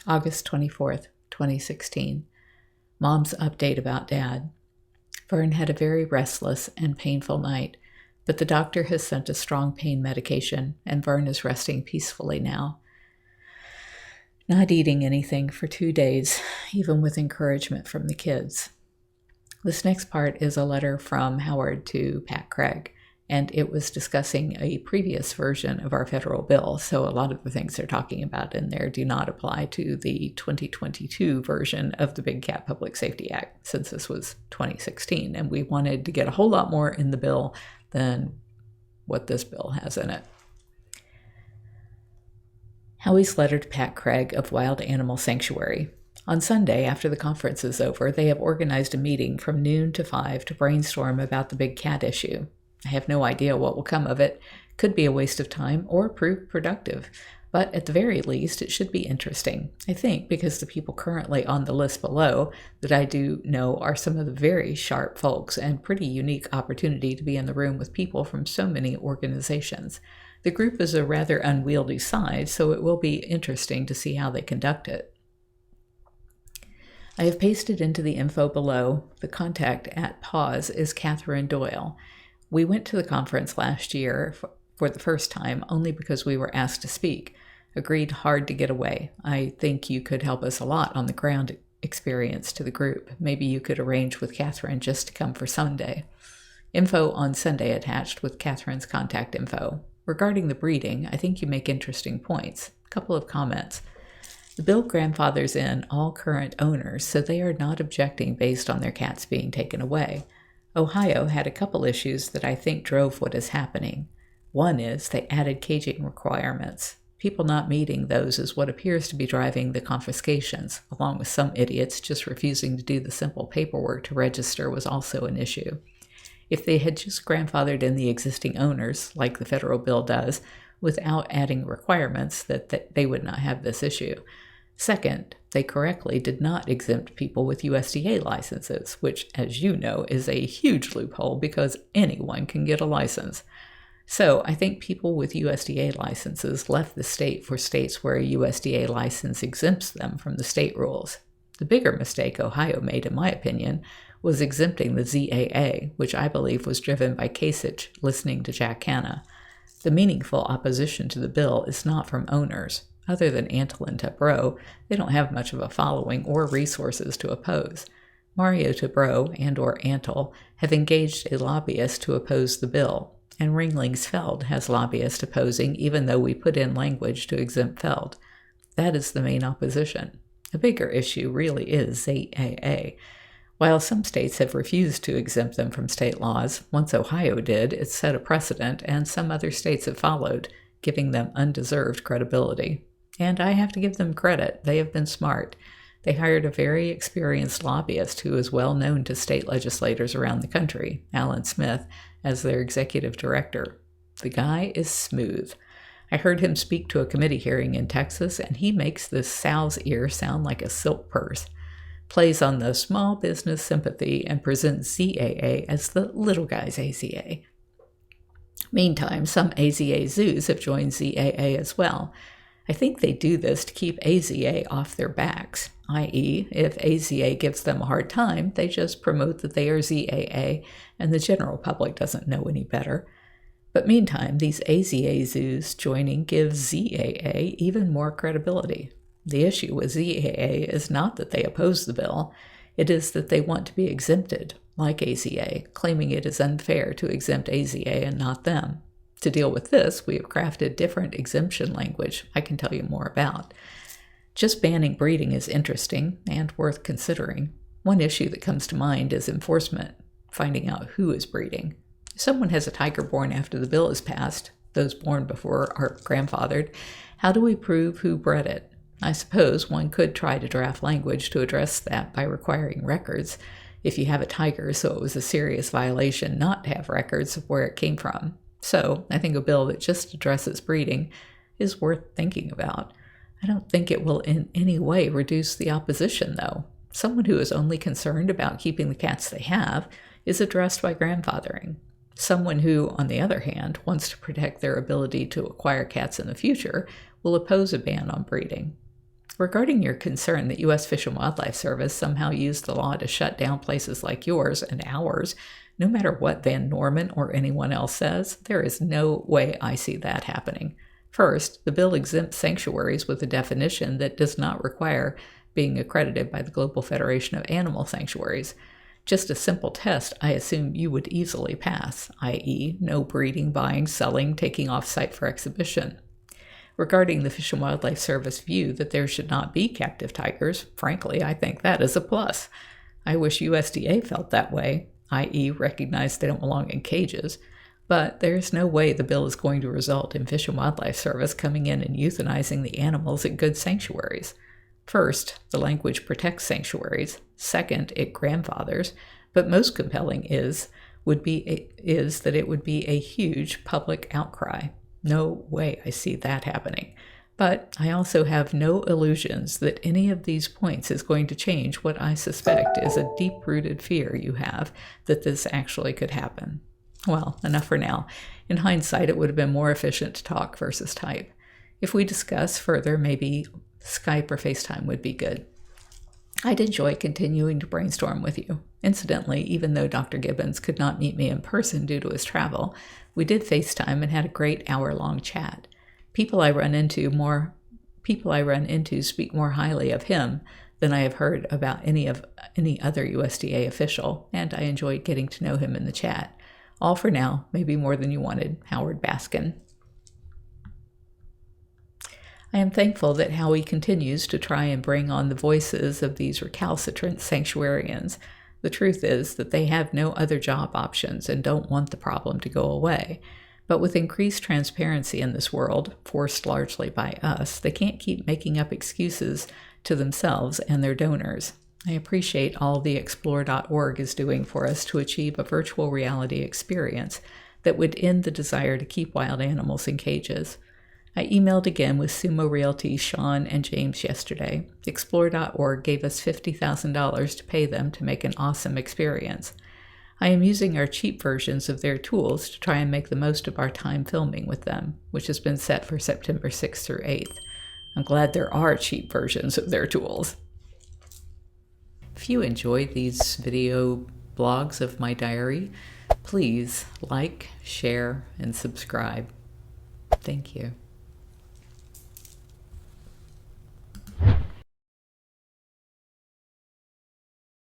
August 24th, 2016. Mom's update about Dad. Vern had a very restless and painful night, but the doctor has sent a strong pain medication, and Vern is resting peacefully now. Not eating anything for 2 days, even with encouragement from the kids. This next part is a letter from Howard to Pat Craig, and it was discussing a previous version of our federal bill, so a lot of the things they're talking about in there do not apply to the 2022 version of the Big Cat Public Safety Act, since this was 2016, and we wanted to get a whole lot more in the bill than what this bill has in it. Howie's letter to Pat Craig of Wild Animal Sanctuary. On Sunday, after the conference is over, they have organized a meeting from noon to 5 to brainstorm about the big cat issue. I have no idea what will come of it. Could be a waste of time or prove productive. But at the very least, it should be interesting. I think because the people currently on the list below that I do know are some of the very sharp folks, and pretty unique opportunity to be in the room with people from so many organizations. The group is a rather unwieldy size, so it will be interesting to see how they conduct it. I have pasted into the info below. The contact at PAWS is Catherine Doyle. We went to the conference last year for the first time only because we were asked to speak. Agreed hard to get away. I think you could help us a lot on the ground experience to the group. Maybe you could arrange with Catherine just to come for Sunday. Info on Sunday attached with Catherine's contact info. Regarding the breeding, I think you make interesting points. A couple of comments. The bill grandfathers in all current owners, so they are not objecting based on their cats being taken away. Ohio had a couple issues that I think drove what is happening. One is they added caging requirements. People not meeting those is what appears to be driving the confiscations, along with some idiots just refusing to do the simple paperwork to register was also an issue. If they had just grandfathered in the existing owners, like the federal bill does, without adding requirements, that they would not have this issue. Second, they correctly did not exempt people with USDA licenses, which, as you know, is a huge loophole because anyone can get a license. So I think people with USDA licenses left the state for states where a USDA license exempts them from the state rules. The bigger mistake Ohio made, in my opinion, was exempting the ZAA, which I believe was driven by Kasich listening to Jack Hanna. The meaningful opposition to the bill is not from owners. Other than Antle and Tabreau, they don't have much of a following or resources to oppose. Mario Tabreau and or Antle have engaged a lobbyist to oppose the bill, and Ringlings Feld has lobbyists opposing even though we put in language to exempt Feld. That is the main opposition. A bigger issue really is ZAA. While some states have refused to exempt them from state laws, once Ohio did, it set a precedent, and some other states have followed, giving them undeserved credibility. And I have to give them credit. They have been smart. They hired a very experienced lobbyist who is well known to state legislators around the country, Alan Smith, as their executive director. The guy is smooth. I heard him speak to a committee hearing in Texas, and he makes this sow's ear sound like a silk purse. Plays on the small business sympathy and presents ZAA as the little guy's AZA. Meantime, some AZA zoos have joined ZAA as well. I think they do this to keep AZA off their backs, i.e., if AZA gives them a hard time, they just promote that they are ZAA, and the general public doesn't know any better. But meantime, these AZA zoos joining gives ZAA even more credibility. The issue with ZAA is not that they oppose the bill, it is that they want to be exempted, like AZA, claiming it is unfair to exempt AZA and not them. To deal with this, we have crafted different exemption language I can tell you more about. Just banning breeding is interesting and worth considering. One issue that comes to mind is enforcement, finding out who is breeding. If someone has a tiger born after the bill is passed, those born before are grandfathered, how do we prove who bred it? I suppose one could try to draft language to address that by requiring records, if you have a tiger, so it was a serious violation not to have records of where it came from. So I think a bill that just addresses breeding is worth thinking about. I don't think it will in any way reduce the opposition, though. Someone who is only concerned about keeping the cats they have is addressed by grandfathering. Someone who, on the other hand, wants to protect their ability to acquire cats in the future will oppose a ban on breeding. Regarding your concern that U.S. Fish and Wildlife Service somehow used the law to shut down places like yours and ours, no matter what Van Norman or anyone else says, there is no way I see that happening. First, the bill exempts sanctuaries with a definition that does not require being accredited by the Global Federation of Animal Sanctuaries. Just a simple test I assume you would easily pass, i.e., no breeding, buying, selling, taking off-site for exhibition. Regarding the Fish and Wildlife Service view that there should not be captive tigers, frankly, I think that is a plus. I wish USDA felt that way, i.e., recognized they don't belong in cages, but there's no way the bill is going to result in Fish and Wildlife Service coming in and euthanizing the animals at good sanctuaries. First, the language protects sanctuaries. Second, it grandfathers. But most compelling is that it would be a huge public outcry. No way I see that happening. But I also have no illusions that any of these points is going to change what I suspect is a deep-rooted fear you have that this actually could happen. Well, enough for now. In hindsight, it would have been more efficient to talk versus type. If we discuss further, maybe Skype or FaceTime would be good. I'd enjoy continuing to brainstorm with you. Incidentally, even though Dr. Gibbons could not meet me in person due to his travel, we did FaceTime and had a great hour-long chat. People I run into speak more highly of him than I have heard about any other USDA official, and I enjoyed getting to know him in the chat. All for now, maybe more than you wanted, Howard Baskin. I am thankful that Howie continues to try and bring on the voices of these recalcitrant sanctuarians. The truth is that they have no other job options and don't want the problem to go away. But with increased transparency in this world, forced largely by us, they can't keep making up excuses to themselves and their donors. I appreciate all the Explore.org is doing for us to achieve a virtual reality experience that would end the desire to keep wild animals in cages. I emailed again with Sumo Realty's Sean and James yesterday. Explore.org gave us $50,000 to pay them to make an awesome experience. I am using our cheap versions of their tools to try and make the most of our time filming with them, which has been set for September 6th through 8th. I'm glad there are cheap versions of their tools. If you enjoyed these video blogs of my diary, please like, share, and subscribe. Thank you.